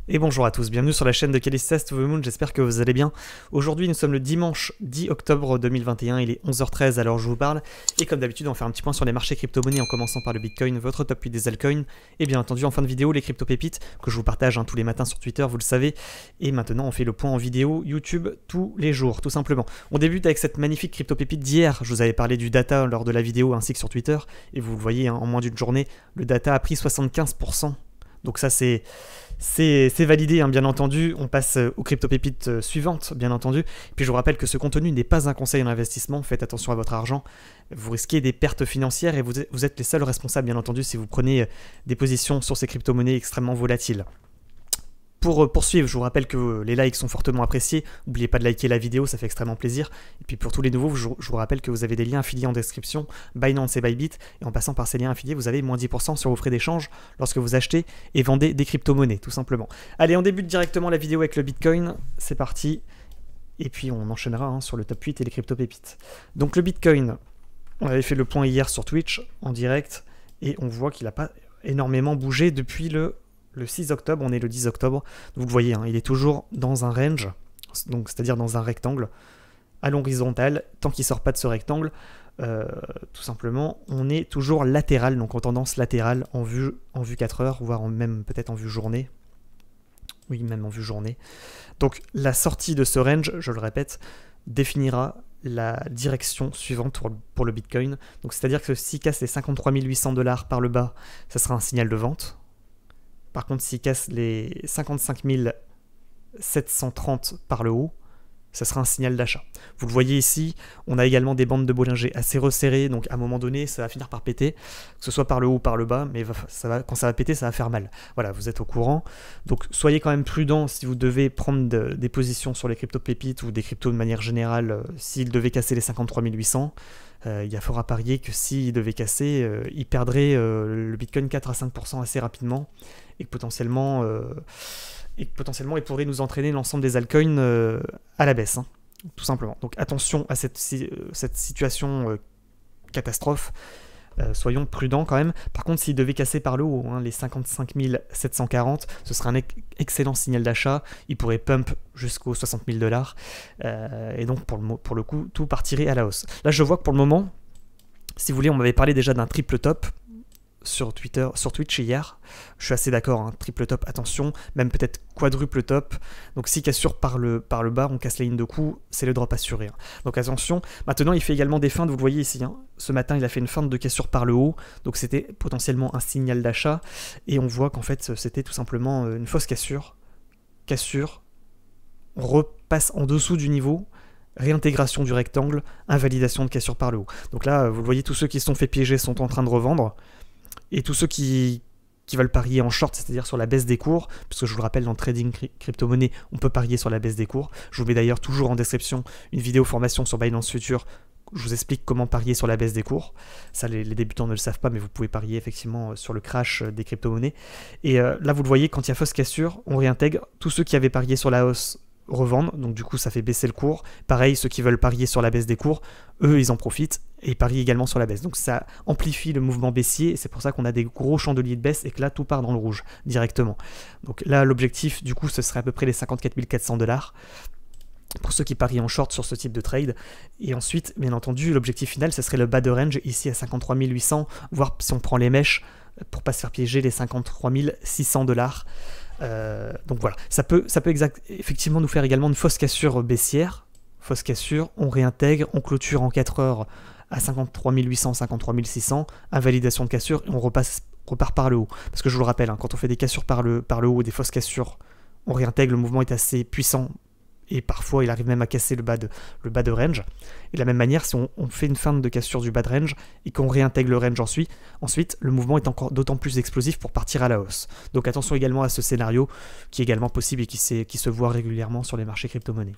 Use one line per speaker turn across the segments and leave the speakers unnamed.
Et bonjour à tous, bienvenue sur la chaîne de Callisto to the Moon, j'espère que vous allez bien. Aujourd'hui nous sommes le dimanche 10 octobre 2021, il est 11h13 alors je vous parle. Et comme d'habitude on va faire un petit point sur les marchés crypto-monnaies en commençant par le Bitcoin, votre top 8 des altcoins. Et bien entendu en fin de vidéo les crypto-pépites que je vous partage tous les matins sur Twitter, vous le savez. Et maintenant on fait le point en vidéo YouTube tous les jours, tout simplement. On débute avec cette magnifique crypto-pépite d'hier, je vous avais parlé du data lors de la vidéo ainsi que sur Twitter. Et vous le voyez, en moins d'une journée, le data a pris 75%. Donc ça c'est validé, bien entendu. On passe aux crypto-pépites suivantes, bien entendu. Et puis je vous rappelle que ce contenu n'est pas un conseil en investissement. Faites attention à votre argent. Vous risquez des pertes financières et vous êtes les seuls responsables, bien entendu, si vous prenez des positions sur ces crypto-monnaies extrêmement volatiles. Pour poursuivre, je vous rappelle que les likes sont fortement appréciés. N'oubliez pas de liker la vidéo, ça fait extrêmement plaisir. Et puis pour tous les nouveaux, je vous rappelle que vous avez des liens affiliés en description, Binance et Bybit. Et en passant par ces liens affiliés, vous avez moins 10% sur vos frais d'échange lorsque vous achetez et vendez des crypto-monnaies, tout simplement. Allez, on débute directement la vidéo avec le Bitcoin. C'est parti. Et puis on enchaînera sur le top 8 et les crypto-pépites. Donc le Bitcoin, on avait fait le point hier sur Twitch en direct. Et on voit qu'il n'a pas énormément bougé depuis le 6 octobre, on est le 10 octobre, vous le voyez, il est toujours dans un range, donc c'est-à-dire dans un rectangle, à l'horizontale, tant qu'il ne sort pas de ce rectangle, tout simplement, on est toujours latéral, donc en tendance latérale, en vue 4 heures, voire même peut-être en vue journée. Oui, même en vue journée. Donc la sortie de ce range, je le répète, définira la direction suivante pour le Bitcoin. Donc c'est-à-dire que s'il casse les 53 800 $ par le bas, ça sera un signal de vente. Par contre, s'il casse les 55 730 par le haut, ça sera un signal d'achat. Vous le voyez ici, on a également des bandes de Bollinger assez resserrées, donc à un moment donné, ça va finir par péter, que ce soit par le haut ou par le bas, mais quand ça va péter, ça va faire mal. Voilà, vous êtes au courant. Donc soyez quand même prudents si vous devez prendre des positions sur les crypto-pépites ou des cryptos de manière générale, s'ils devaient casser les 53 800. Il y a fort à parier que s'il devait casser, il perdrait le Bitcoin 4 à 5% assez rapidement et que potentiellement il pourrait nous entraîner l'ensemble des altcoins à la baisse, tout simplement. Donc attention à cette situation catastrophe. Soyons prudents quand même. Par contre, s'il devait casser par le haut, les 55 740, ce serait un excellent signal d'achat. Il pourrait pump jusqu'aux 60 000 $. Et donc, pour le coup, tout partirait à la hausse. Là, je vois que pour le moment, si vous voulez, on m'avait parlé déjà d'un triple top sur Twitch hier. Je suis assez d'accord, triple top, attention, même peut-être quadruple top. Donc si cassure par le bas, on casse la ligne de coup, c'est le drop assuré. Donc attention. Maintenant, il fait également des feintes, vous le voyez ici. Ce matin, il a fait une feinte de cassure par le haut, donc c'était potentiellement un signal d'achat. Et on voit qu'en fait, c'était tout simplement une fausse cassure. Cassure, on repasse en dessous du niveau. Réintégration du rectangle, invalidation de cassure par le haut. Donc là, vous le voyez, tous ceux qui se sont fait piéger sont en train de revendre. Et tous ceux qui veulent parier en short, c'est-à-dire sur la baisse des cours, parce que je vous le rappelle, dans le trading crypto-monnaie, on peut parier sur la baisse des cours. Je vous mets d'ailleurs toujours en description une vidéo formation sur Binance Future. Je vous explique comment parier sur la baisse des cours. Ça, les débutants ne le savent pas, mais vous pouvez parier effectivement sur le crash des crypto-monnaies. Et là, vous le voyez, quand il y a fausse cassure, on réintègre. Tous ceux qui avaient parié sur la hausse revendent, donc du coup ça fait baisser le cours. Pareil, ceux qui veulent parier sur la baisse des cours, eux ils en profitent et ils parient également sur la baisse. Donc ça amplifie le mouvement baissier et c'est pour ça qu'on a des gros chandeliers de baisse et que là tout part dans le rouge directement. Donc là l'objectif du coup ce serait à peu près les 54 400 $ pour ceux qui parient en short sur ce type de trade. Et ensuite, bien entendu, l'objectif final ce serait le bas de range ici à 53 800, voire si on prend les mèches pour pas se faire piéger les 53 600 $. Donc voilà, ça peut effectivement nous faire également une fausse cassure baissière. Fausse cassure, on réintègre, on clôture en 4 heures à 53 800, 53 600, invalidation de cassure et on repart par le haut. Parce que je vous le rappelle, quand on fait des cassures par le haut, des fausses cassures, on réintègre, le mouvement est assez puissant et parfois il arrive même à casser le bas de range. Et de la même manière, si on fait une feinte de cassure du bas de range et qu'on réintègre le range ensuite, le mouvement est encore d'autant plus explosif pour partir à la hausse. Donc attention également à ce scénario qui est également possible et qui se voit régulièrement sur les marchés crypto-monnaies.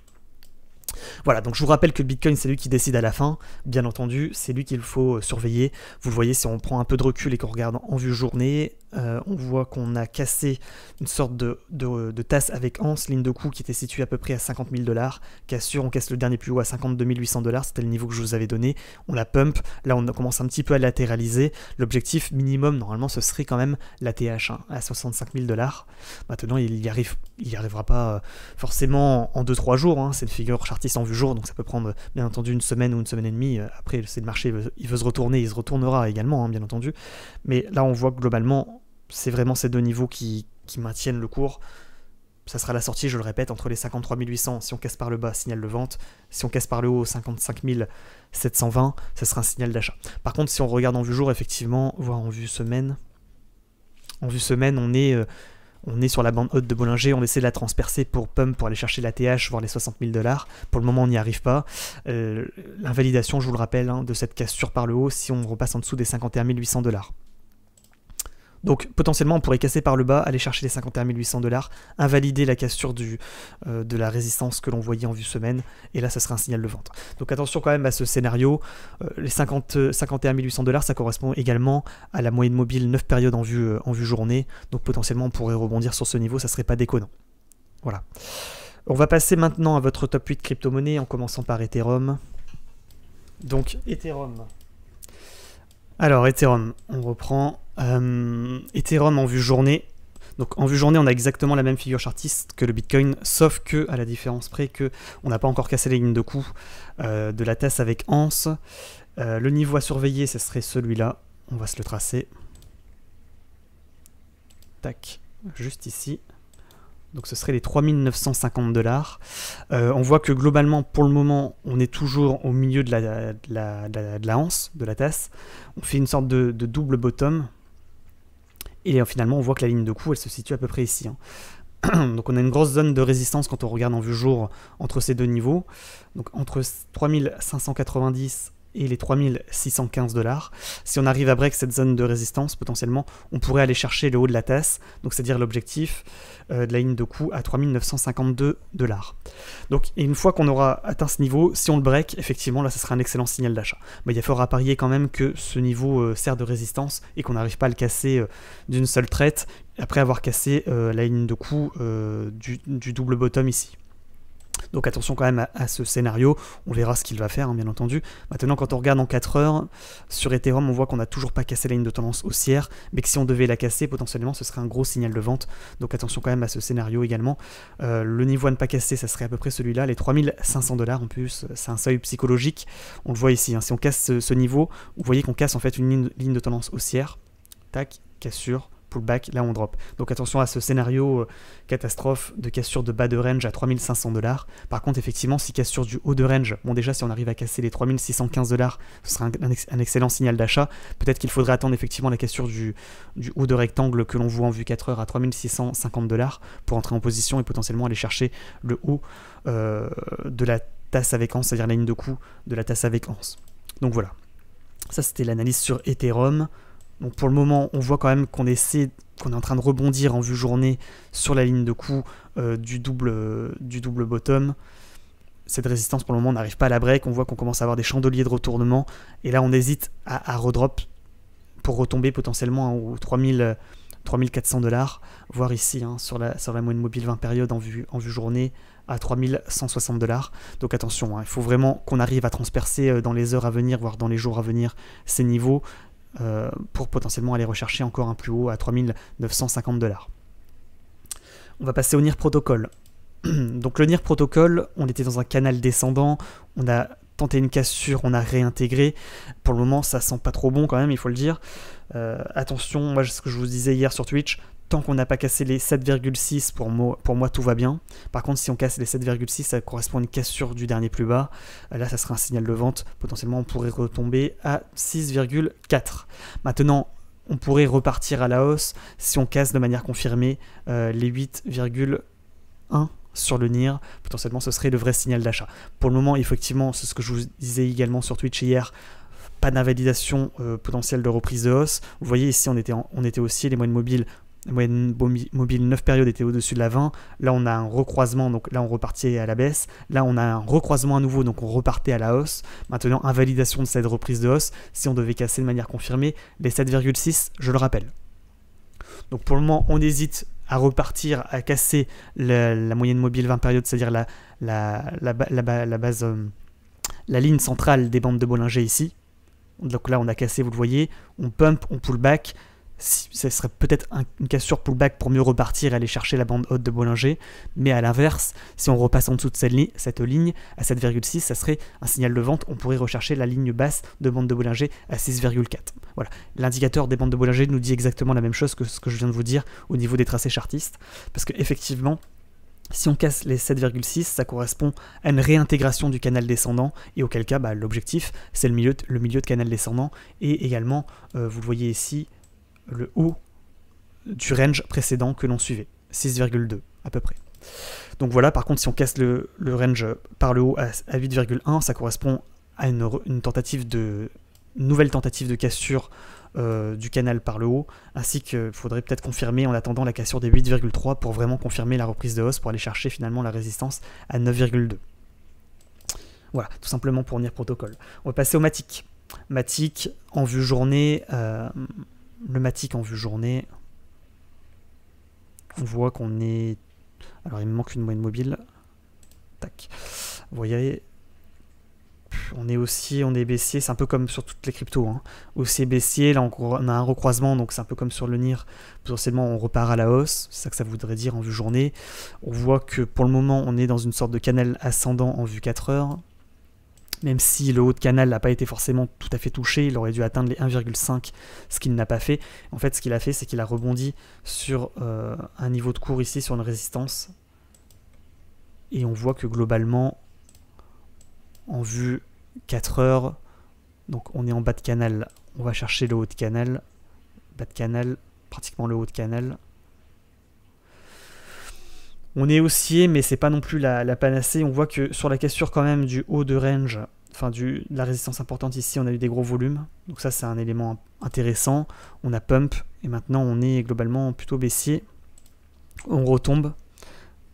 Voilà, donc je vous rappelle que le Bitcoin, c'est lui qui décide à la fin. Bien entendu, c'est lui qu'il faut surveiller. Vous le voyez, si on prend un peu de recul et qu'on regarde en vue journée, on voit qu'on a cassé une sorte de tasse avec anse, ligne de coup qui était située à peu près à 50 000 $. Cassure, on casse le dernier plus haut à 52 800 $, c'était le niveau que je vous avais donné. On la pump, là on commence un petit peu à latéraliser. L'objectif minimum, normalement, ce serait quand même la TH, hein, à 65 000 $. Maintenant, il y arrivera pas forcément en 2-3 jours, hein. C'est une figure chartiste en vue jour, donc ça peut prendre bien entendu une semaine ou une semaine et demie. Après, c'est le marché, il veut se retourner, il se retournera également, hein, bien entendu. Mais là, on voit que globalement, c'est vraiment ces deux niveaux qui maintiennent le cours. Ça sera la sortie, je le répète, entre les 53 800, si on casse par le bas, signal de vente. Si on casse par le haut, 55 720, ça sera un signal d'achat. Par contre, si on regarde en vue jour, effectivement, voire en vue semaine, on est sur la bande haute de Bollinger, on essaie de la transpercer pour pump, pour aller chercher la TH, voire les 60 000 $. Pour le moment, on n'y arrive pas. L'invalidation, je vous le rappelle, hein, de cette cassure par le haut, si on repasse en dessous des 51 800 $. Donc potentiellement on pourrait casser par le bas, aller chercher les 51 800 $, invalider la cassure de la résistance que l'on voyait en vue semaine, et là ça sera un signal de vente. Donc attention quand même à ce scénario, les 51 800 $, ça correspond également à la moyenne mobile 9 périodes en vue journée, donc potentiellement on pourrait rebondir sur ce niveau, ça serait pas déconnant. Voilà. On va passer maintenant à votre top 8 crypto-monnaies en commençant par Ethereum. Donc Ethereum. Alors Ethereum, on reprend. Ethereum en vue journée. Donc en vue journée, on a exactement la même figure chartiste que le Bitcoin, sauf que, à la différence près que on n'a pas encore cassé les lignes de coup de la tasse avec anse. Le niveau à surveiller, ce serait celui-là. On va se le tracer. Tac, juste ici. Donc ce serait les 3950 $. On voit que globalement, pour le moment, on est toujours au milieu de la anse, de la tasse. On fait une sorte de double bottom. Et finalement, on voit que la ligne de coup, elle se situe à peu près ici, hein. Donc on a une grosse zone de résistance quand on regarde en vue jour entre ces deux niveaux. Donc entre 3590 et les 3615 $. Si on arrive à break cette zone de résistance, potentiellement, on pourrait aller chercher le haut de la tasse, donc c'est-à-dire l'objectif de la ligne de coup à 3952 $. Donc et une fois qu'on aura atteint ce niveau, si on le break, effectivement, là, ce sera un excellent signal d'achat. Mais il faudra parier quand même que ce niveau sert de résistance et qu'on n'arrive pas à le casser d'une seule traite, après avoir cassé la ligne de coup du double bottom ici. Donc attention quand même à ce scénario, on verra ce qu'il va faire, hein, bien entendu. Maintenant, quand on regarde en 4 heures, sur Ethereum, on voit qu'on n'a toujours pas cassé la ligne de tendance haussière, mais que si on devait la casser, potentiellement, ce serait un gros signal de vente. Donc attention quand même à ce scénario également. Le niveau à ne pas casser, ça serait à peu près celui-là, les 3500 $. En plus, c'est un seuil psychologique. On le voit ici, hein, si on casse ce niveau, vous voyez qu'on casse en fait une ligne de tendance haussière. Tac, cassure. Pullback, là on drop. Donc attention à ce scénario catastrophe de cassure de bas de range à 3500 $. Par contre, effectivement, si cassure du haut de range, bon déjà si on arrive à casser les 3615 $, ce sera un excellent signal d'achat. Peut-être qu'il faudrait attendre effectivement la cassure du haut de rectangle que l'on voit en vue 4 heures à 3650 $ pour entrer en position et potentiellement aller chercher le haut de la tasse avec anse, c'est-à-dire la ligne de coup de la tasse avec anse. Donc voilà. Ça c'était l'analyse sur Ethereum. Donc pour le moment, on voit quand même qu'on est en train de rebondir en vue journée sur la ligne de coup du double bottom. Cette résistance, pour le moment, on n'arrive pas à la break. On voit qu'on commence à avoir des chandeliers de retournement. Et là, on hésite à redrop pour retomber potentiellement aux 3400 $, voire ici, hein, sur la moyenne mobile 20 périodes en vue journée, à 3160 $. Donc attention, hein, il faut vraiment qu'on arrive à transpercer dans les heures à venir, voire dans les jours à venir, ces niveaux, pour potentiellement aller rechercher encore un plus haut à 3950 $. On va passer au NIR Protocol. Donc le NIR Protocol, on était dans un canal descendant, on a tenté une cassure, on a réintégré. Pour le moment, ça sent pas trop bon quand même, il faut le dire. Attention, moi, ce que je vous disais hier sur Twitch, tant qu'on n'a pas cassé les 7,6, pour moi tout va bien. Par contre, si on casse les 7,6, ça correspond à une cassure du dernier plus bas. Là, ça sera un signal de vente. Potentiellement, on pourrait retomber à 6,4. Maintenant, on pourrait repartir à la hausse si on casse de manière confirmée les 8,1 sur le NIR. Potentiellement, ce serait le vrai signal d'achat. Pour le moment, effectivement, c'est ce que je vous disais également sur Twitch hier, pas d'invalidation potentielle de reprise de hausse. Vous voyez ici, on était aussi, les moyennes mobiles, la moyenne mobile 9 périodes était au-dessus de la 20. Là, on a un recroisement, donc là, on repartait à la baisse. Là, on a un recroisement à nouveau, donc on repartait à la hausse. Maintenant, invalidation de cette reprise de hausse. Si on devait casser de manière confirmée, les 7,6, je le rappelle. Donc pour le moment, on hésite à repartir, à casser la moyenne mobile 20 périodes, c'est-à-dire la base, la ligne centrale des bandes de Bollinger ici. Donc là, on a cassé, vous le voyez. On pump, on pull back. Ce serait peut-être une cassure pullback pour mieux repartir et aller chercher la bande haute de Bollinger, mais à l'inverse, si on repasse en dessous de cette ligne à 7,6, ça serait un signal de vente. On pourrait rechercher la ligne basse de bande de Bollinger à 6,4. Voilà, l'indicateur des bandes de Bollinger nous dit exactement la même chose que ce que je viens de vous dire au niveau des tracés chartistes, parce qu'effectivement, si on casse les 7,6, ça correspond à une réintégration du canal descendant, et auquel cas, l'objectif, c'est le milieu de canal descendant, et également, vous le voyez ici, le haut du range précédent que l'on suivait, 6,2 à peu près. Donc voilà, par contre, si on casse le range par le haut à 8,1, ça correspond à une nouvelle tentative de cassure du canal par le haut, ainsi qu'il faudrait peut-être confirmer en attendant la cassure des 8,3 pour vraiment confirmer la reprise de hausse, pour aller chercher finalement la résistance à 9,2. Voilà, tout simplement pour venir protocole. On va passer au Matic. Matic en vue journée... le Matic en vue journée, on voit qu'on est... Alors il me manque une moyenne mobile. Tac. Vous voyez, on est baissier, c'est un peu comme sur toutes les cryptos. Hein. Haussier baissier, là on a un recroisement, donc c'est un peu comme sur le NIR. Potentiellement on repart à la hausse, c'est ça que ça voudrait dire en vue journée. On voit que pour le moment on est dans une sorte de canal ascendant en vue 4 heures. Même si le haut de canal n'a pas été forcément tout à fait touché, il aurait dû atteindre les 1,5, ce qu'il n'a pas fait. En fait, ce qu'il a fait, c'est qu'il a rebondi sur un niveau de cours ici, sur une résistance. Et on voit que globalement, en vue 4 heures, donc on est en bas de canal, on va chercher le haut de canal, bas de canal, pratiquement le haut de canal. On est haussier, mais c'est pas non plus la panacée. On voit que sur la cassure quand même du haut de range, enfin de la résistance importante ici, on a eu des gros volumes. Donc ça, c'est un élément intéressant. On a pump, et maintenant on est globalement plutôt baissier. On retombe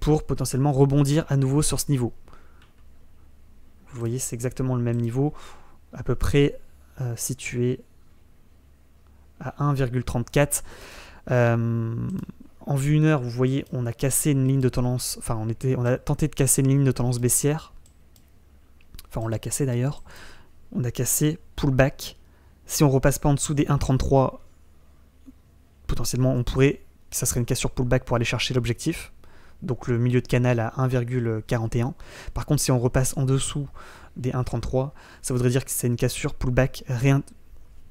pour potentiellement rebondir à nouveau sur ce niveau. Vous voyez, c'est exactement le même niveau, à peu près situé à 1,34. En vue 1 heure, vous voyez, on a cassé une ligne de tendance, enfin on a tenté de casser une ligne de tendance baissière. Enfin on l'a cassé d'ailleurs. On a cassé pullback. Si on repasse pas en dessous des 1,33, potentiellement on pourrait, ça serait une cassure pullback pour aller chercher l'objectif. Donc le milieu de canal à 1,41. Par contre si on repasse en dessous des 1,33, ça voudrait dire que c'est une cassure pullback,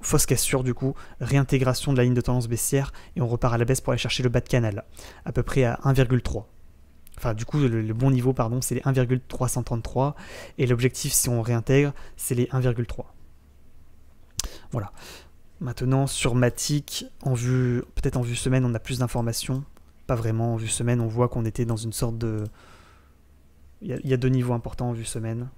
fausse cassure du coup, réintégration de la ligne de tendance baissière, et on repart à la baisse pour aller chercher le bas de canal, à peu près à 1,3. Enfin du coup le bon niveau pardon, c'est les 1,333, et l'objectif si on réintègre, c'est les 1,3. Voilà. Maintenant sur Matic, peut-être en vue semaine on a plus d'informations. Pas vraiment, en vue semaine on voit qu'on était dans une sorte de... Il y a deux niveaux importants en vue semaine.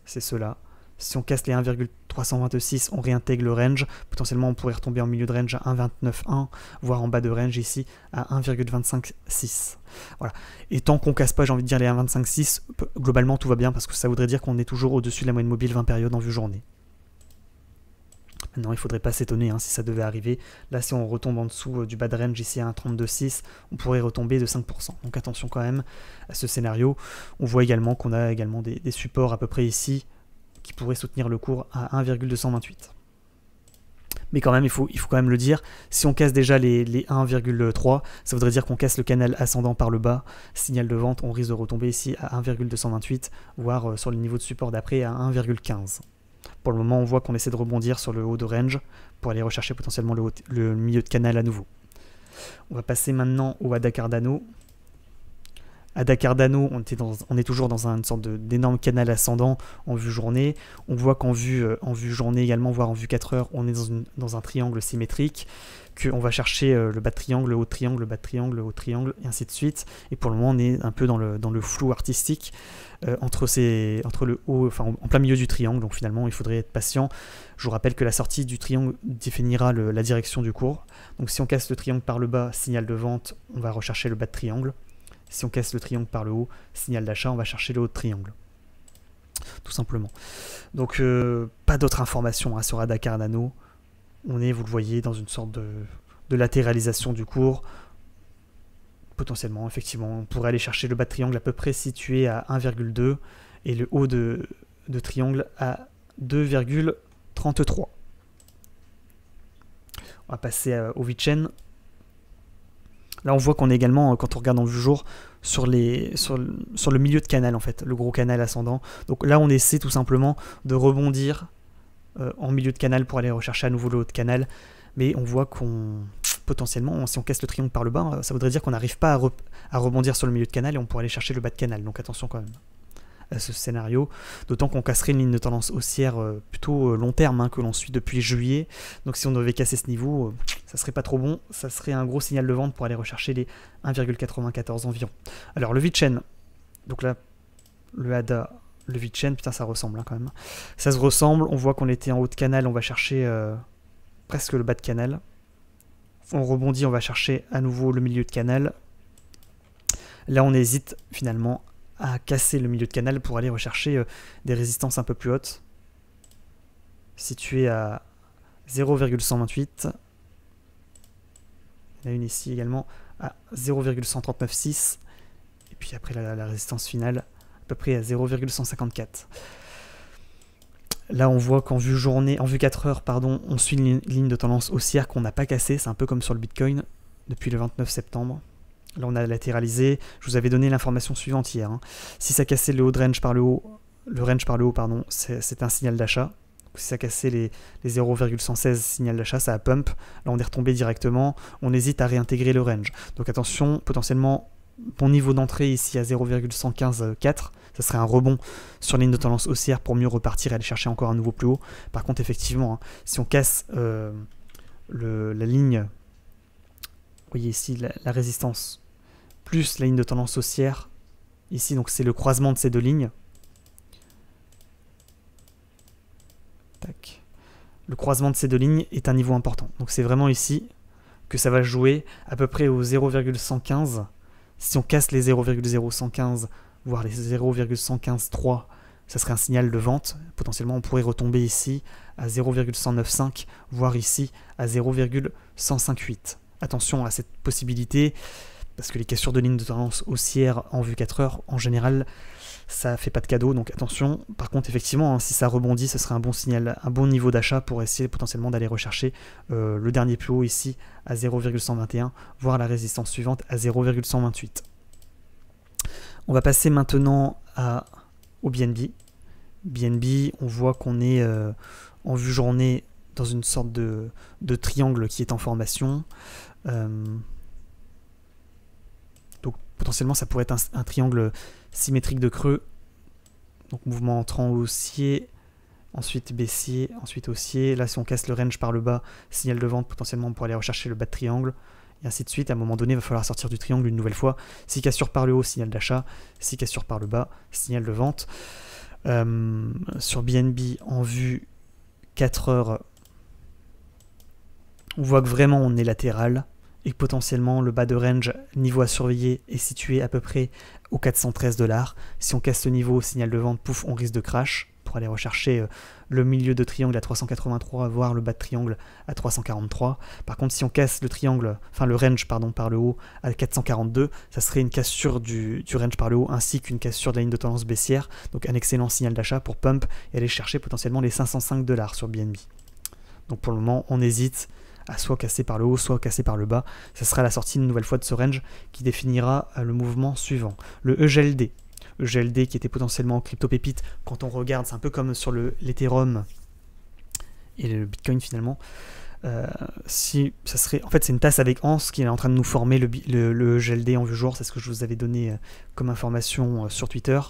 C'est ceux-là. Si on casse les 1,326, on réintègre le range. Potentiellement, on pourrait retomber en milieu de range à 1,29,1, voire en bas de range ici à 1,256. Voilà. Et tant qu'on casse pas, j'ai envie de dire, les 1,256, globalement, tout va bien parce que ça voudrait dire qu'on est toujours au-dessus de la moyenne mobile 20 périodes en vue journée. Maintenant, il ne faudrait pas s'étonner si ça devait arriver. Là, si on retombe en dessous du bas de range ici à 1,32,6, on pourrait retomber de 5%. Donc attention quand même à ce scénario. On voit également qu'on a également des supports à peu près ici, qui pourrait soutenir le cours à 1,228. Mais quand même, il faut quand même le dire, si on casse déjà les 1,3, ça voudrait dire qu'on casse le canal ascendant par le bas, signal de vente, on risque de retomber ici à 1,228, voire sur le niveau de support d'après à 1,15. Pour le moment, on voit qu'on essaie de rebondir sur le haut de range pour aller rechercher potentiellement le milieu de canal à nouveau. On va passer maintenant au ADA Cardano. ADA Cardano, on est toujours dans une sorte d'énorme canal ascendant en vue journée. On voit qu'en vue journée également, voire en vue 4 heures, on est dans un triangle symétrique, qu'on va chercher le bas de triangle, le haut de triangle, le bas de triangle, le haut de triangle, et ainsi de suite. Et pour le moment, on est un peu dans le flou artistique entre le haut, enfin en plein milieu du triangle. Donc finalement, il faudrait être patient. Je vous rappelle que la sortie du triangle définira la direction du cours. Donc si on casse le triangle par le bas, signal de vente, on va rechercher le bas de triangle. Si on casse le triangle par le haut, signal d'achat, on va chercher le haut de triangle. Tout simplement. Donc, pas d'autres informations sur ADA Cardano. On est, vous le voyez, dans une sorte de de latéralisation du cours. Potentiellement, effectivement, on pourrait aller chercher le bas de triangle à peu près situé à 1,2 et le haut de triangle à 2,33. On va passer au VeChain. Là, on voit qu'on est également, quand on regarde en vue jour, sur le milieu de canal, en fait, le gros canal ascendant. Donc là, on essaie tout simplement de rebondir en milieu de canal pour aller rechercher à nouveau le haut de canal. Mais on voit qu'on, potentiellement, si on casse le triangle par le bas, ça voudrait dire qu'on n'arrive pas à rebondir sur le milieu de canal et on pourrait aller chercher le bas de canal. Donc attention quand même à ce scénario, d'autant qu'on casserait une ligne de tendance haussière plutôt long terme hein, que l'on suit depuis juillet. Donc si on devait casser ce niveau, ça serait pas trop bon, ça serait un gros signal de vente pour aller rechercher les 1,94 environ. Alors le VeChain, donc là le ADA, le VeChain, putain ça ressemble hein, quand même. Ça se ressemble, on voit qu'on était en haut de canal, on va chercher presque le bas de canal. On rebondit, on va chercher à nouveau le milieu de canal. Là on hésite finalement à casser le milieu de canal pour aller rechercher des résistances un peu plus hautes, situées à 0,128. Il y en a une ici également à 0,1396. Et puis après la résistance finale, à peu près à 0,154. Là on voit qu'en vue journée, en vue 4 heures, pardon, on suit une ligne de tendance haussière qu'on n'a pas cassée. C'est un peu comme sur le Bitcoin depuis le 29 septembre. Là, on a latéralisé. Je vous avais donné l'information suivante hier. Hein. Si ça cassait le haut de range par le haut, pardon, c'est un signal d'achat. Si ça cassait les 0,116 signal d'achat, ça a pump. Là, on est retombé directement. On hésite à réintégrer le range. Donc attention, potentiellement, bon niveau d'entrée ici à 0,1154. Ça serait un rebond sur ligne de tendance haussière pour mieux repartir et aller chercher encore un nouveau plus haut. Par contre, effectivement, hein, si on casse la ligne, vous voyez ici la résistance, plus la ligne de tendance haussière, ici donc c'est le croisement de ces deux lignes. Tac. Le croisement de ces deux lignes est un niveau important. Donc c'est vraiment ici que ça va jouer à peu près au 0,115. Si on casse les 0,0115, voire les 0,1153, ça serait un signal de vente. Potentiellement on pourrait retomber ici à 0,195, voire ici à 0,158. Attention à cette possibilité, parce que les cassures de ligne de tendance haussière en vue 4 heures, en général, ça fait pas de cadeau, donc attention. Par contre, effectivement, hein, si ça rebondit, ce serait un bon signal, un bon niveau d'achat pour essayer potentiellement d'aller rechercher le dernier plus haut ici à 0,121, voire la résistance suivante à 0,128. On va passer maintenant au BNB. BNB, on voit qu'on est en vue journée dans une sorte de triangle qui est en formation. Donc potentiellement ça pourrait être un triangle symétrique de creux. Donc mouvement entrant haussier, ensuite baissier, ensuite haussier. Là si on casse le range par le bas, signal de vente potentiellement pour aller rechercher le bas de triangle. Et ainsi de suite, à un moment donné, il va falloir sortir du triangle une nouvelle fois. Si cassure par le haut, signal d'achat. Si cassure par le bas, signal de vente. Sur BNB en vue 4 heures, on voit que vraiment on est latéral et que potentiellement le bas de range, niveau à surveiller, est situé à peu près aux 413 $. Si on casse ce niveau, signal de vente, pouf, on risque de crash pour aller rechercher le milieu de triangle à 383, voire le bas de triangle à 343. Par contre, si on casse le triangle, enfin le range pardon, par le haut à 442, ça serait une cassure du range par le haut ainsi qu'une cassure de la ligne de tendance baissière. Donc un excellent signal d'achat pour pump et aller chercher potentiellement les 505 $ sur BNB. Donc pour le moment, on hésite à soit casser par le haut, soit casser par le bas. Ça sera la sortie une nouvelle fois de ce range qui définira le mouvement suivant. Le EGLD. EGLD qui était potentiellement en crypto-pépite, quand on regarde, c'est un peu comme sur l'Ethereum et le Bitcoin finalement. Si ça serait, en fait, c'est une tasse avec Hans qui est en train de nous former le EGLD en vue jour. C'est ce que je vous avais donné comme information sur Twitter.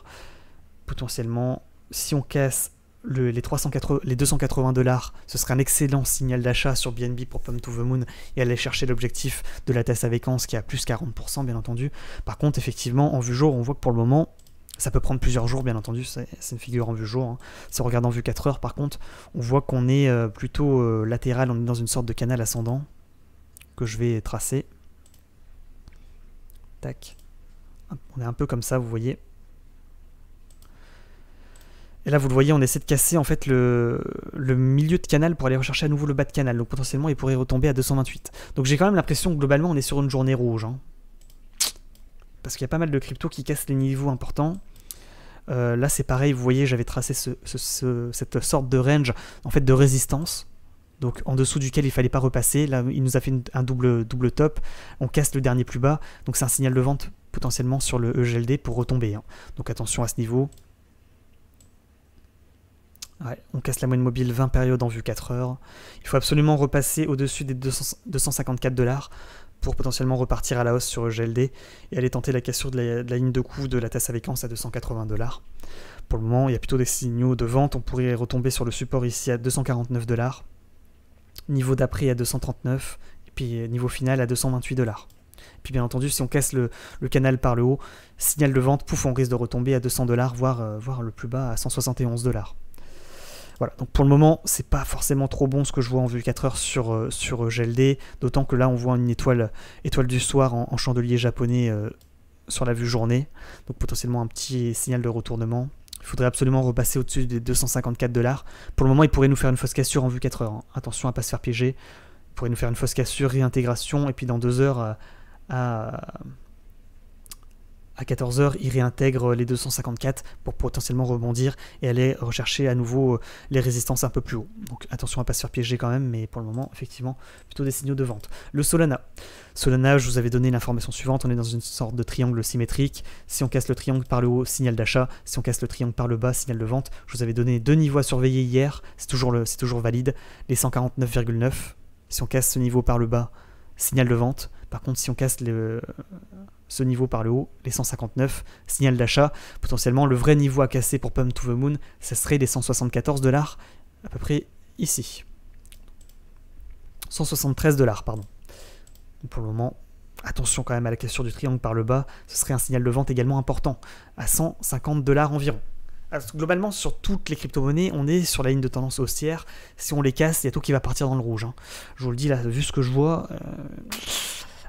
Potentiellement, si on casse les 280 $, ce serait un excellent signal d'achat sur BNB pour Pump to the Moon et aller chercher l'objectif de la tasse avec Hans qui est à plus 40% bien entendu. Par contre, effectivement, en vue jour, on voit que pour le moment, ça peut prendre plusieurs jours, bien entendu, c'est une figure en vue jour. Hein. Si on regarde en vue 4 heures, par contre, on voit qu'on est plutôt latéral, on est dans une sorte de canal ascendant que je vais tracer. Tac. On est un peu comme ça, vous voyez. Et là, vous le voyez, on essaie de casser en fait le milieu de canal pour aller rechercher à nouveau le bas de canal. Donc potentiellement, il pourrait retomber à 228. Donc j'ai quand même l'impression que globalement, on est sur une journée rouge. Hein. Parce qu'il y a pas mal de cryptos qui cassent les niveaux importants. Là, c'est pareil, vous voyez, j'avais tracé cette sorte de range en fait de résistance. Donc en dessous duquel il fallait pas repasser. Là, il nous a fait un double top. On casse le dernier plus bas. Donc c'est un signal de vente potentiellement sur le EGLD pour retomber. Hein. Donc attention à ce niveau. Ouais, on casse la moyenne mobile 20 périodes en vue 4 heures. Il faut absolument repasser au-dessus des 254$ pour potentiellement repartir à la hausse sur EGLD et aller tenter la cassure de la ligne de coup de la tasse avec anse à 280$. Pour le moment, il y a plutôt des signaux de vente. On pourrait retomber sur le support ici à 249$. Niveau d'après à 239, et puis niveau final à 228$. Et puis bien entendu, si on casse le canal par le haut, signal de vente, pouf, on risque de retomber à 200$, voire le plus bas à 171$. Voilà, donc pour le moment, c'est pas forcément trop bon ce que je vois en vue 4 heures sur GLD, d'autant que là, on voit une étoile du soir en chandelier japonais sur la vue journée, donc potentiellement un petit signal de retournement. Il faudrait absolument repasser au-dessus des 254$. Pour le moment, il pourrait nous faire une fausse cassure en vue 4 heures. Hein. Attention à ne pas se faire piéger. Il pourrait nous faire une fausse cassure, réintégration, et puis dans 2 heures, à 14h, il réintègre les 254 pour potentiellement rebondir et aller rechercher à nouveau les résistances un peu plus haut. Donc attention à ne pas se faire piéger quand même, mais pour le moment, effectivement, plutôt des signaux de vente. Le Solana. Solana, je vous avais donné l'information suivante, on est dans une sorte de triangle symétrique. Si on casse le triangle par le haut, signal d'achat. Si on casse le triangle par le bas, signal de vente. Je vous avais donné 2 niveaux à surveiller hier, c'est toujours valide. Les 149,9. Si on casse ce niveau par le bas, signal de vente. Par contre, si on casse ce niveau par le haut, les 159, signal d'achat. Potentiellement, le vrai niveau à casser pour Pump to the Moon, ça serait les 174$, à peu près ici. 173$, pardon. Donc pour le moment, attention quand même à la cassure du triangle par le bas, ce serait un signal de vente également important, à 150$ environ. Alors, globalement, sur toutes les crypto-monnaies, on est sur la ligne de tendance haussière. Si on les casse, il y a tout qui va partir dans le rouge. Hein. Je vous le dis là, vu ce que je vois...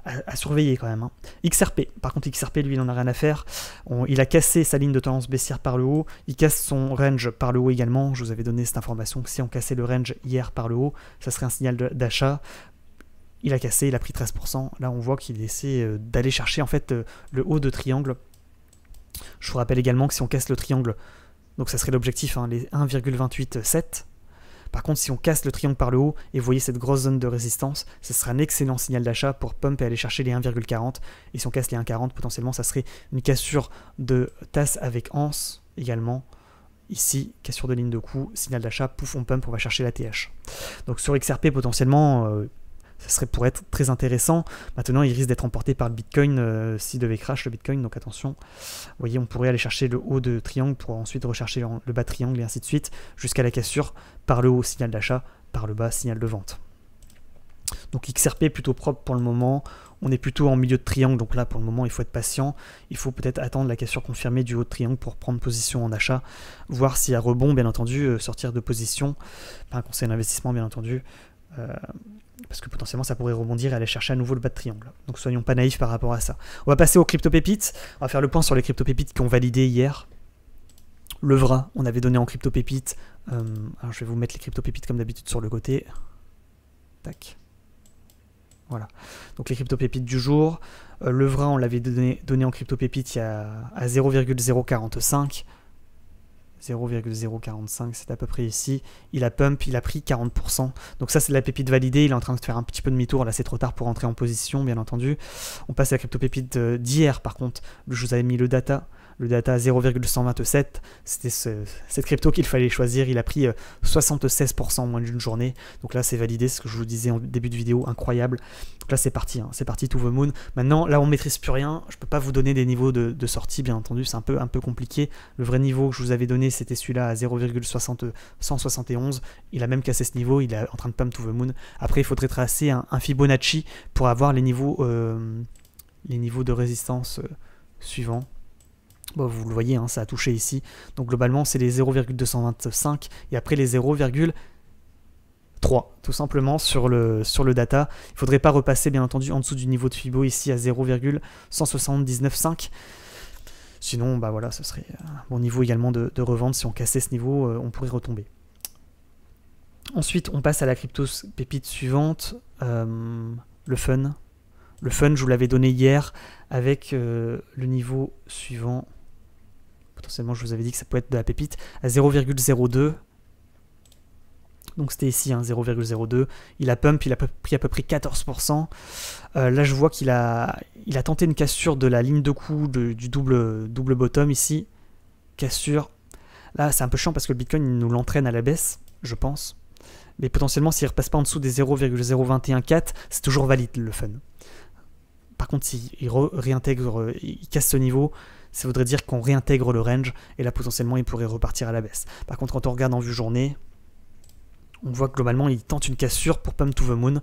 à surveiller quand même. Hein. XRP, par contre XRP lui il en a rien à faire, il a cassé sa ligne de tendance baissière par le haut, il casse son range par le haut également, je vous avais donné cette information que si on cassait le range hier par le haut, ça serait un signal d'achat, il a cassé, il a pris 13%, là on voit qu'il essaie d'aller chercher en fait le haut de triangle. Je vous rappelle également que si on casse le triangle, donc ça serait l'objectif, hein, les 1,287. Par contre, si on casse le triangle par le haut, et vous voyez cette grosse zone de résistance, ce sera un excellent signal d'achat pour pump et aller chercher les 1,40. Et si on casse les 1,40, potentiellement, ça serait une cassure de tasse avec anse également. Ici, cassure de ligne de coup, signal d'achat, pouf, on pump, on va chercher la TH. Donc sur XRP, potentiellement... ça serait pour être très intéressant. Maintenant, il risque d'être emporté par le Bitcoin s'il devait crash le Bitcoin, donc attention. Vous voyez, on pourrait aller chercher le haut de triangle pour ensuite rechercher le bas de triangle et ainsi de suite, jusqu'à la cassure. Par le haut, signal d'achat, par le bas, signal de vente. Donc XRP plutôt propre pour le moment. On est plutôt en milieu de triangle, donc là pour le moment il faut être patient. Il faut peut-être attendre la cassure confirmée du haut de triangle pour prendre position en achat, voir s'il y a rebond, bien entendu, sortir de position. Pas un conseil d'investissement, bien entendu. Parce que potentiellement ça pourrait rebondir et aller chercher à nouveau le bas de triangle. Donc soyons pas naïfs par rapport à ça. On va passer aux crypto-pépites. On va faire le point sur les crypto-pépites qui ont validé hier. Le VRA, on avait donné en crypto-pépites. Alors je vais vous mettre les crypto-pépites comme d'habitude sur le côté. Tac. Voilà. Donc les crypto-pépites du jour. Le VRA, on l'avait donné en crypto-pépites à 0,045. 0,045, c'est à peu près ici. Il a pump, il a pris 40%. Donc ça, c'est de la pépite validée. Il est en train de faire un petit peu de demi-tour. Là, c'est trop tard pour entrer en position, bien entendu. On passe à la crypto-pépite d'hier, par contre. Je vous avais mis le data. Le data à 0,127. C'était cette crypto qu'il fallait choisir. Il a pris 76% en moins d'une journée. Donc là, c'est validé. Ce que je vous disais en début de vidéo, incroyable. Donc là, c'est parti. Hein. C'est parti to the moon. Maintenant, là, on ne maîtrise plus rien. Je ne peux pas vous donner des niveaux de sortie, bien entendu. C'est un peu compliqué. Le vrai niveau que je vous avais donné, c'était celui-là à 0,171. Il a même cassé ce niveau. Il est en train de pump to the moon. Après, il faudrait tracer un Fibonacci pour avoir les niveaux de résistance suivants. Bon, vous le voyez, hein, ça a touché ici. Donc globalement, c'est les 0,225 et après les 0,3 tout simplement sur le data. Il ne faudrait pas repasser, bien entendu, en dessous du niveau de Fibo ici à 0,1795. Sinon, bah voilà, ce serait un bon niveau également de revente. Si on cassait ce niveau, on pourrait retomber. Ensuite, on passe à la crypto pépite suivante, le fun. Le fun, je vous l'avais donné hier avec le niveau suivant. Potentiellement, je vous avais dit que ça peut être de la pépite à 0,02. Donc c'était ici, 0,02. Il a pump, il a pris à peu près 14%. Là, je vois qu'il a tenté une cassure de la ligne de coup du double bottom ici. Cassure. Là, c'est un peu chiant parce que le Bitcoin il nous l'entraîne à la baisse, je pense. Mais potentiellement, s'il ne repasse pas en dessous des 0,0214, c'est toujours valide le fun. Par contre, s'il réintègre, il casse ce niveau, ça voudrait dire qu'on réintègre le range, et là, potentiellement, il pourrait repartir à la baisse. Par contre, quand on regarde en vue journée, on voit que globalement, il tente une cassure pour pump to the moon.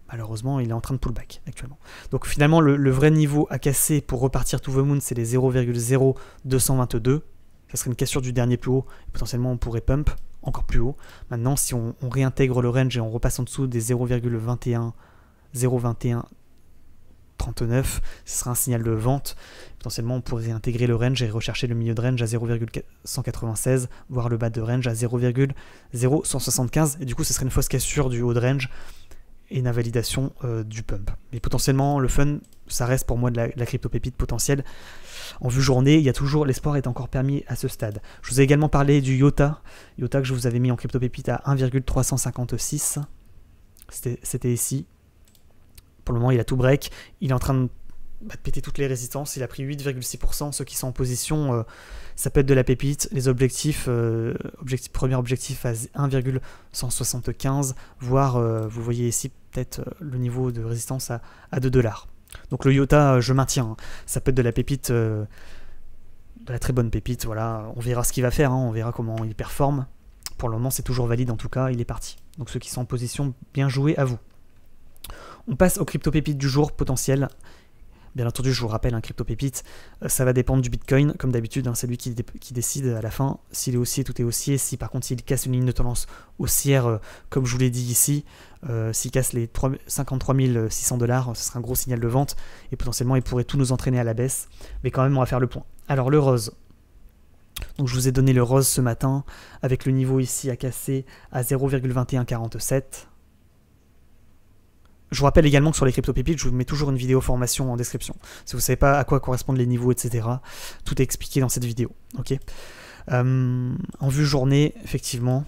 Malheureusement, il est en train de pullback actuellement. Donc finalement, le vrai niveau à casser pour repartir to the moon, c'est les 0,0222. Ça serait une cassure du dernier plus haut, et potentiellement, on pourrait pump encore plus haut. Maintenant, si on réintègre le range et on repasse en dessous des 0,2139, ce sera un signal de vente. Potentiellement, on pourrait réintégrer le range et rechercher le milieu de range à 0,196, voire le bas de range à 0,0175. Et du coup, ce serait une fausse cassure du haut de range et une invalidation du pump. Mais potentiellement, le fun, ça reste pour moi de la crypto pépite potentielle. En vue journée, il y a toujours, l'espoir est encore permis à ce stade. Je vous ai également parlé du IOTA. IOTA que je vous avais mis en crypto pépite à 1,356. C'était ici. Pour le moment, il a tout break. Il est en train de péter toutes les résistances. Il a pris 8,6%. Ceux qui sont en position, ça peut être de la pépite. Les objectifs, premier objectif à 1,175, voire, vous voyez ici, peut-être le niveau de résistance à 2$. Donc le IOTA, je maintiens. Ça peut être de la pépite, de la très bonne pépite. Voilà. On verra ce qu'il va faire. On verra comment il performe. Pour le moment, c'est toujours valide. En tout cas, il est parti. Donc ceux qui sont en position, bien joué à vous. On passe aux crypto-pépites du jour potentiel. Bien entendu, je vous rappelle, un crypto-pépite, ça va dépendre du Bitcoin. Comme d'habitude, c'est lui qui décide à la fin. S'il est haussier, tout est haussier. Si par contre, s'il casse une ligne de tendance haussière, comme je vous l'ai dit ici, s'il casse les 53 600$, ce sera un gros signal de vente. Et potentiellement, il pourrait tout nous entraîner à la baisse. Mais quand même, on va faire le point. Alors, le rose. Donc, je vous ai donné le rose ce matin, avec le niveau ici à casser à 0,2147. Je vous rappelle également que sur les crypto-pépites, je vous mets toujours une vidéo formation en description. Si vous ne savez pas à quoi correspondent les niveaux, etc., tout est expliqué dans cette vidéo. Okay, en vue journée, effectivement,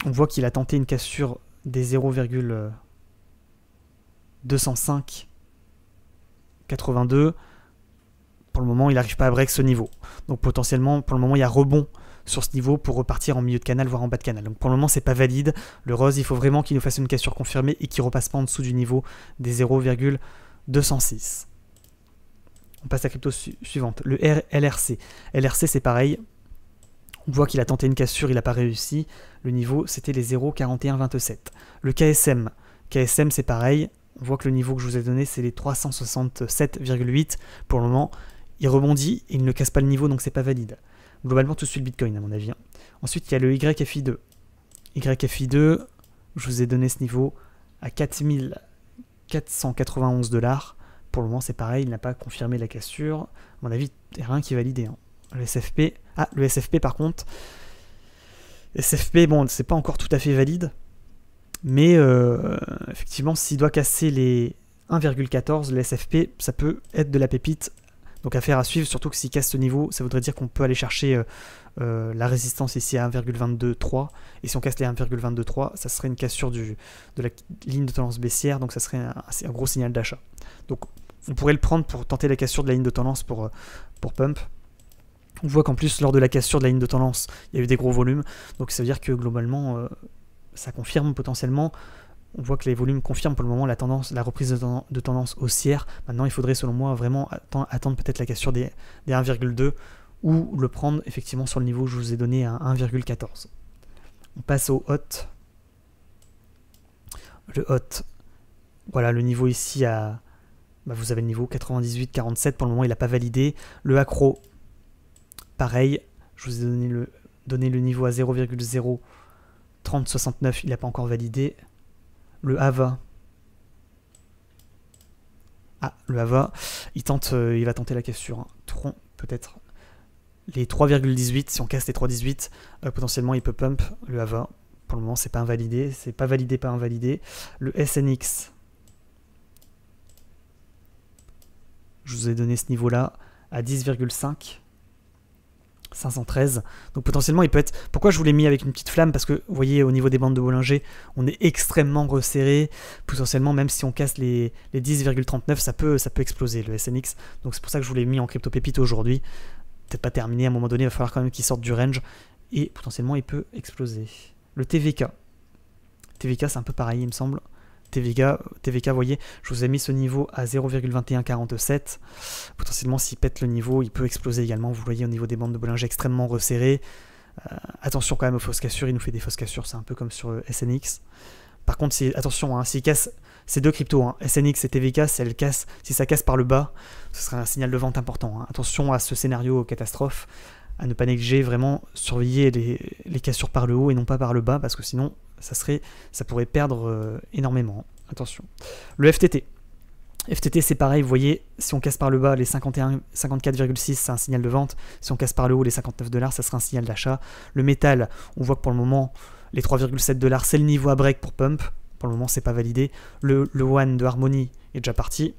on voit qu'il a tenté une cassure des 0,20582. Pour le moment, il n'arrive pas à break ce niveau. Donc potentiellement, pour le moment, il y a rebond sur ce niveau pour repartir en milieu de canal, voire en bas de canal. Donc pour le moment, c'est pas valide. Le rose, il faut vraiment qu'il nous fasse une cassure confirmée et qu'il repasse pas en dessous du niveau des 0,206. On passe à la crypto suivante, le LRC. LRC, c'est pareil. On voit qu'il a tenté une cassure, il n'a pas réussi. Le niveau, c'était les 0,4127. Le KSM. KSM, c'est pareil. On voit que le niveau que je vous ai donné, c'est les 367,8. Pour le moment, il rebondit et il ne casse pas le niveau, donc c'est pas valide. Globalement, tout suit le Bitcoin, à mon avis. Ensuite, il y a le YFI2. YFI2, je vous ai donné ce niveau à 4491$. Pour le moment, c'est pareil, il n'a pas confirmé la cassure. À mon avis, il n'y a rien qui est validé. Le SFP, le SFP, par contre, SFP, bon, c'est pas encore tout à fait valide. Mais effectivement, s'il doit casser les 1,14, le SFP, ça peut être de la pépite. Donc affaire à suivre, surtout que s'il casse ce niveau, ça voudrait dire qu'on peut aller chercher la résistance ici à 1,223. Et si on casse les 1,223, ça serait une cassure de la ligne de tendance baissière, donc ça serait un gros signal d'achat. Donc on pourrait le prendre pour tenter la cassure de la ligne de tendance pour pump. On voit qu'en plus, lors de la cassure de la ligne de tendance, il y a eu des gros volumes. Donc ça veut dire que globalement, ça confirme potentiellement. On voit que les volumes confirment pour le moment la reprise de tendance haussière. Maintenant, il faudrait selon moi vraiment attendre peut-être la cassure des 1,2 ou le prendre effectivement sur le niveau que je vous ai donné à 1,14. On passe au hot. Le hot, voilà le niveau ici à... vous avez le niveau 98,47. Pour le moment, il n'a pas validé. Le accro, pareil. Je vous ai donné le niveau à 0,03069. Il n'a pas encore validé. Le Hava. Le Hava, il va tenter la cassure. casteront peut-être les 3,18. Si on casse les 3,18, potentiellement il peut pump le AVA. Pour le moment, c'est pas invalidé. C'est pas validé, pas invalidé. Le SNX, je vous ai donné ce niveau-là à 10,5. 513. Donc potentiellement, il peut être... Pourquoi je vous l'ai mis avec une petite flamme? Parce que, vous voyez, au niveau des bandes de Bollinger, on est extrêmement resserré. Potentiellement, même si on casse les 10,39, ça peut exploser, le SNX. Donc c'est pour ça que je vous l'ai mis en crypto pépite aujourd'hui. Peut-être pas terminé, à un moment donné, il va falloir quand même qu'il sorte du range. Et potentiellement, il peut exploser. Le TVK. TVK, c'est un peu pareil, il me semble. TVK, vous voyez, je vous ai mis ce niveau à 0,2147. Potentiellement, s'il pète le niveau, il peut exploser également. Vous voyez, au niveau des bandes de Bollinger extrêmement resserrées. Attention quand même aux fausses cassures, il nous fait des fausses cassures, c'est un peu comme sur SNX. Par contre, attention, hein, s'il casse ces deux cryptos, hein, SNX et TVK, si ça casse par le bas, ce sera un signal de vente important. Hein. Attention à ce scénario catastrophe, à ne pas négliger, vraiment surveiller les cassures par le haut et non pas par le bas, parce que sinon, ça pourrait perdre énormément. Attention. Le FTT. FTT, c'est pareil, vous voyez, si on casse par le bas les 54,6, c'est un signal de vente. Si on casse par le haut les 59 $, ça sera un signal d'achat. Le métal, on voit que pour le moment, les 3,7 $, c'est le niveau à break pour pump. Pour le moment, c'est pas validé. Le one de Harmony est déjà parti.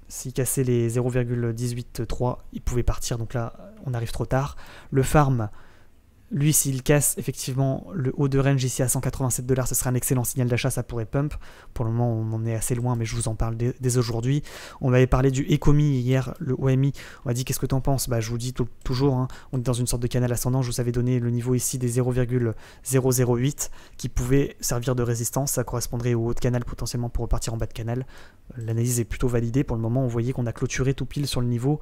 S'il cassait les 0,183, il pouvait partir, donc là, on arrive trop tard. Le farm, lui, s'il casse effectivement le haut de range ici à 187 $, ce sera un excellent signal d'achat, ça pourrait pump. Pour le moment, on en est assez loin, mais je vous en parle dès aujourd'hui. On m'avait parlé du Ecomi hier, le OMI. On m'a dit, qu'est-ce que tu en penses? Je vous dis toujours, hein, on est dans une sorte de canal ascendant. Je vous avais donné le niveau ici des 0,008 qui pouvait servir de résistance. Ça correspondrait au haut de canal potentiellement pour repartir en bas de canal. L'analyse est plutôt validée. Pour le moment, on voyait qu'on a clôturé tout pile sur le niveau,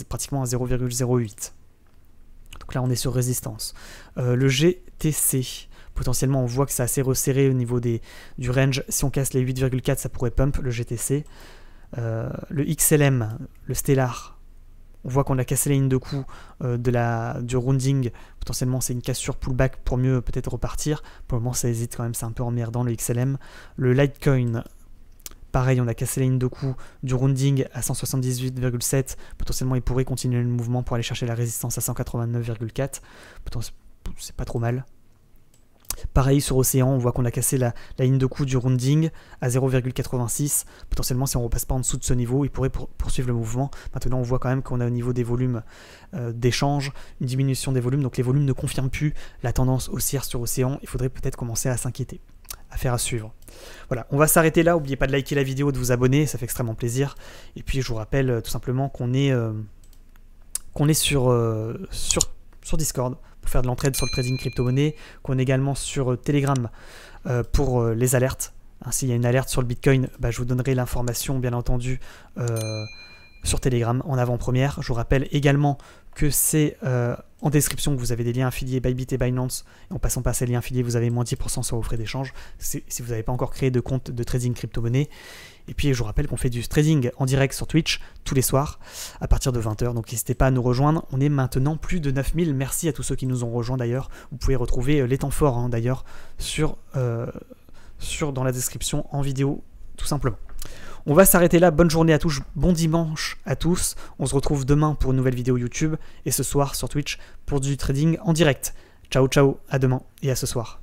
pratiquement à 0,08. Donc là, on est sur résistance. Le GTC, potentiellement, on voit que c'est assez resserré au niveau du range. Si on casse les 8,4, ça pourrait pump, le GTC. Le XLM, le Stellar, on voit qu'on a cassé la ligne de coup du rounding. Potentiellement, c'est une cassure pullback pour mieux peut-être repartir. Pour le moment, ça hésite quand même, c'est un peu emmerdant, le XLM. Le Litecoin, pareil, on a cassé la ligne de coup du rounding à 178,7. Potentiellement, il pourrait continuer le mouvement pour aller chercher la résistance à 189,4. C'est pas trop mal. Pareil sur Océan, on voit qu'on a cassé la ligne de coup du rounding à 0,86. Potentiellement, si on ne repasse pas en dessous de ce niveau, il pourrait poursuivre le mouvement. Maintenant, on voit quand même qu'on a au niveau des volumes d'échange une diminution des volumes. Donc les volumes ne confirment plus la tendance haussière sur Océan. Il faudrait peut-être commencer à s'inquiéter. Affaire à suivre. Voilà, on va s'arrêter là. N'oubliez pas de liker la vidéo, de vous abonner, ça fait extrêmement plaisir. Et puis je vous rappelle tout simplement qu'on est sur Discord pour faire de l'entraide sur le trading crypto-monnaie, qu'on est également sur Telegram pour les alertes. S'il y a une alerte sur le Bitcoin, je vous donnerai l'information bien entendu sur Telegram en avant-première. Je vous rappelle également que c'est en description que vous avez des liens affiliés Bybit et Binance. Et en passant par ces liens affiliés, vous avez moins 10% sur vos frais d'échange si vous n'avez pas encore créé de compte de trading crypto-monnaie. Et puis je vous rappelle qu'on fait du trading en direct sur Twitch tous les soirs à partir de 20 h. Donc n'hésitez pas à nous rejoindre. On est maintenant plus de 9000. Merci à tous ceux qui nous ont rejoints d'ailleurs. Vous pouvez retrouver les temps forts d'ailleurs dans la description en vidéo tout simplement. On va s'arrêter là, bonne journée à tous, bon dimanche à tous, on se retrouve demain pour une nouvelle vidéo YouTube et ce soir sur Twitch pour du trading en direct. Ciao ciao, à demain et à ce soir.